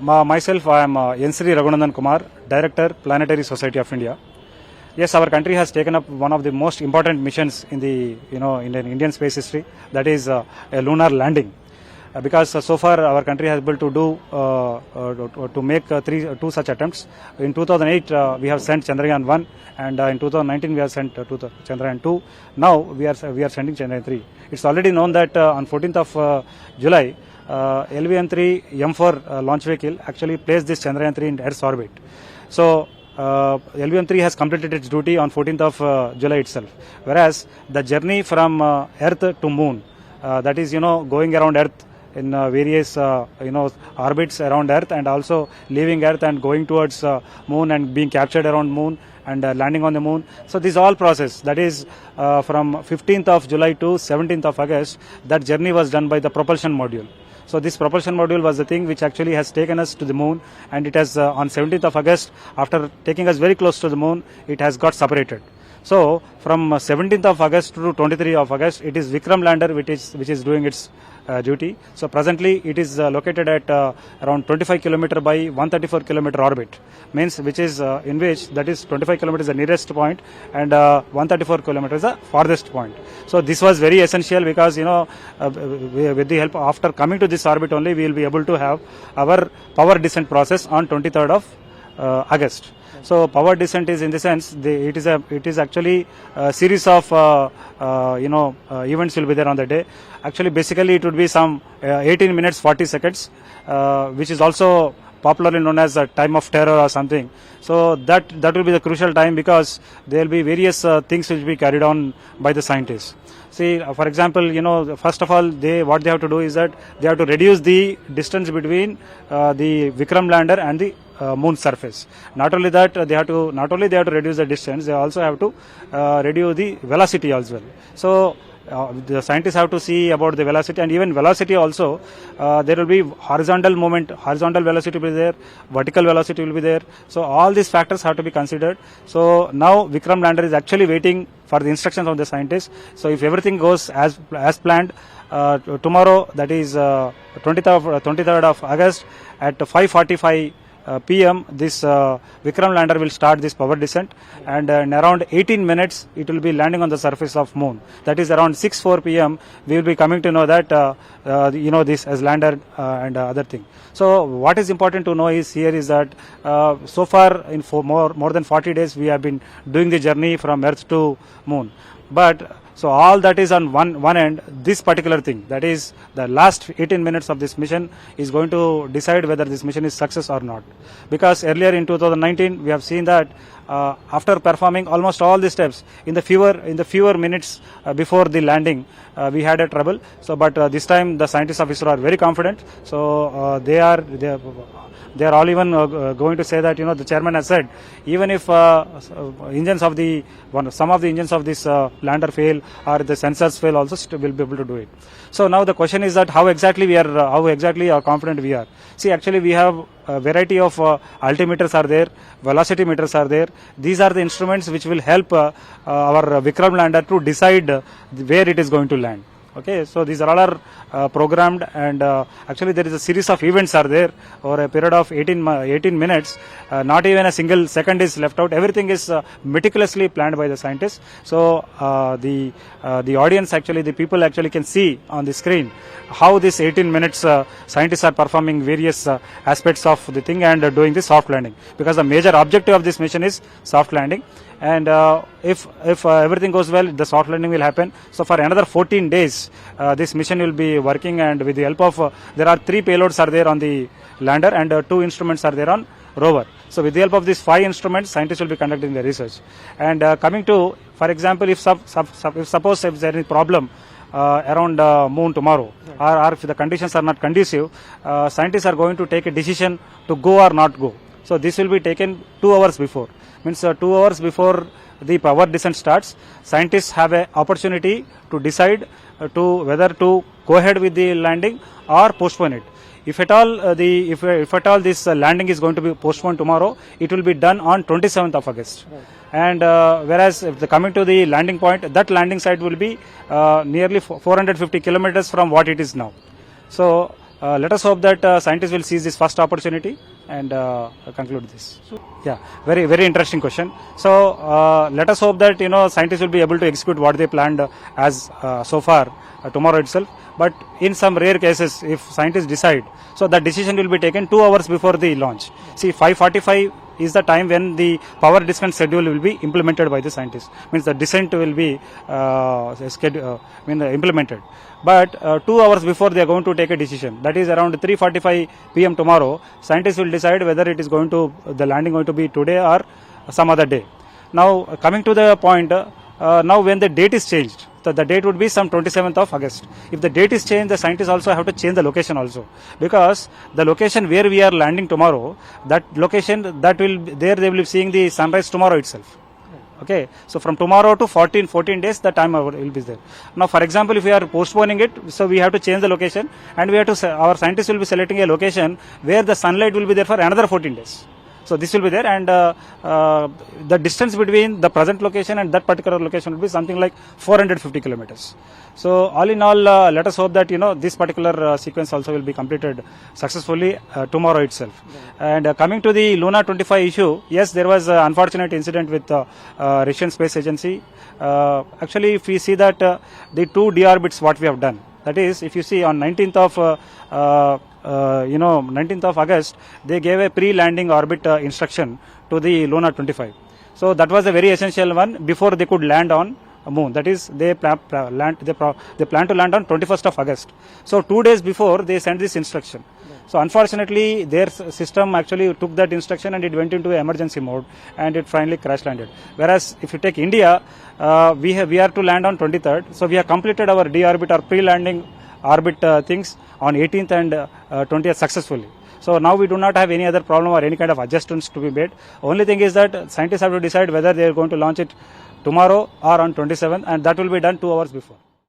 Myself, I am N.Sri Raghunandan Kumar, Director, Planetary Society of India. Yes, our country has taken up one of the most important missions in the in the Indian space history. That is a lunar landing. Because so far our country has been able to do to make two such attempts. In 2008 we have sent Chandrayaan-3 and in 2019 we have sent Chandrayaan-2. Now we are sending Chandrayaan-3. It's already known that on 14th of July LVN-3 M4 launch vehicle actually placed this Chandrayaan-3 in Earth's orbit. So LVN-3 has completed its duty on 14th of July itself. Whereas the journey from Earth to Moon, that is going around Earth in various orbits around Earth and also leaving Earth and going towards Moon and being captured around Moon and landing on the Moon. So this all process, that is from 15th of July to 17th of August, that journey was done by the propulsion module. So this propulsion module was the thing which actually has taken us to the Moon, and it has on 17th of August, after taking us very close to the Moon, it has got separated. So from 17th of August to 23rd of August, it is Vikram lander which is doing its duty. So presently it is located at around 25 km by 134 km orbit, means which is in which that is 25 km is the nearest point and 134 km is the farthest point. So this was very essential because with the help after coming to this orbit only we will be able to have our power descent process on 23rd of August. So power descent is in the sense it is actually a series of events will be there on the day. Actually, basically it would be some 18 minutes 40 seconds, which is also popularly known as a time of terror or something. So that will be the crucial time because there will be various things which will be carried on by the scientists. See, for example, first of all, what they have to do is that they have to reduce the distance between the Vikram lander and the Moon surface. Not only that, they have to reduce the distance, they also have to reduce the velocity as well. So the scientists have to see about the velocity, and even velocity also there will be horizontal velocity will be there, vertical velocity will be there. So all these factors have to be considered. So now Vikram lander is actually waiting for the instructions of the scientists. So if everything goes as planned, tomorrow, that is 23rd of August at 5:45 PM, this Vikram lander will start this power descent, and in around 18 minutes it will be landing on the surface of Moon. That is around 6:04 PM. We will be coming to know that this has landed and other thing. So what is important to know is that so far in more than 40 days we have been doing the journey from Earth to Moon, but so all that is on one end. This particular thing, that is the last 18 minutes of this mission, is going to decide whether this mission is success or not. Because earlier in 2019 we have seen that after performing almost all the steps in the fewer minutes before the landing, we had a trouble. So but this time the scientists of ISRO are very confident. So they are all even going to say that the chairman has said even if some of the engines of this lander fail or the sensors fail, also still will be able to do it. So now the question is that how exactly are confident we are. See, actually we have a variety of altimeters are there, velocity meters are there. These are the instruments which will help our Vikram lander to decide where it is going to land. Okay, so these are all programmed, and actually there is a series of events are there over a period of 18 minutes. Not even a single second is left out. Everything is meticulously planned by the scientists. So the audience, actually the people actually can see on the screen how this 18 minutes scientists are performing various aspects of the thing and doing the soft landing, because the major objective of this mission is soft landing. And if everything goes well, the soft landing will happen. So for another 14 days this mission will be working, and with the help of there are 3 payloads are there on the lander and 2 instruments are there on rover. So with the help of these 5 instruments, scientists will be conducting the research. And coming to, for example, if suppose there is any problem around Moon tomorrow, or if the conditions are not conducive, scientists are going to take a decision to go or not go. So this will be taken 2 hours before. Means 2 hours before the power descent starts, scientists have an opportunity to decide to whether to go ahead with the landing or postpone it. If at all this landing is going to be postponed tomorrow, it will be done on 27th of August. Right. And whereas if coming to the landing point, that landing site will be nearly 450 kilometers from what it is now. So let us hope that scientists will seize this first opportunity and conclude this. Yeah, very interesting question. So let us hope that scientists will be able to execute what they planned as so far tomorrow itself. But in some rare cases, if scientists decide, so that decision will be taken 2 hours before the launch. See, 5:45 is the time when the power descent schedule will be implemented by the scientists. Means the descent will be implemented. But 2 hours before they are going to take a decision, that is around 3:45 p.m. tomorrow, scientists will decide whether it is going to the landing going to be today or some other day. Now coming to the point, now when the date is changed, the date would be some 27th of August. If the date is changed, the scientists also have to change the location also, because the location where we are landing tomorrow, that location that will there they will be seeing the sunrise tomorrow itself. Okay, so from tomorrow to 14 days, the time will be there. Now, for example, if we are postponing it, so we have to change the location, and we have to our scientists will be selecting a location where the sunlight will be there for another 14 days. So this will be there, and the distance between the present location and that particular location will be something like 450 kilometers. So all in all, let us hope that this particular sequence also will be completed successfully tomorrow itself. And coming to the Luna 25 issue, yes, there was an unfortunate incident with Russian Space Agency. Actually, if we see that the 2 deorbits what we have done, that is, if you see on 19th of August, they gave a pre-landing orbit instruction to the Luna 25. So that was a very essential one before they could land on moon. That is, they plan to land on 21st of August. So 2 days before they sent this instruction. So unfortunately, their system actually took that instruction and it went into emergency mode, and it finally crash landed. Whereas if you take India, we are to land on 23rd. So we have completed our deorbit or pre-landing orbit things on 18th and 20th successfully. So now we do not have any other problem or any kind of adjustments to be made. Only thing is that scientists have to decide whether they are going to launch it tomorrow or on 27th, and that will be done 2 hours before.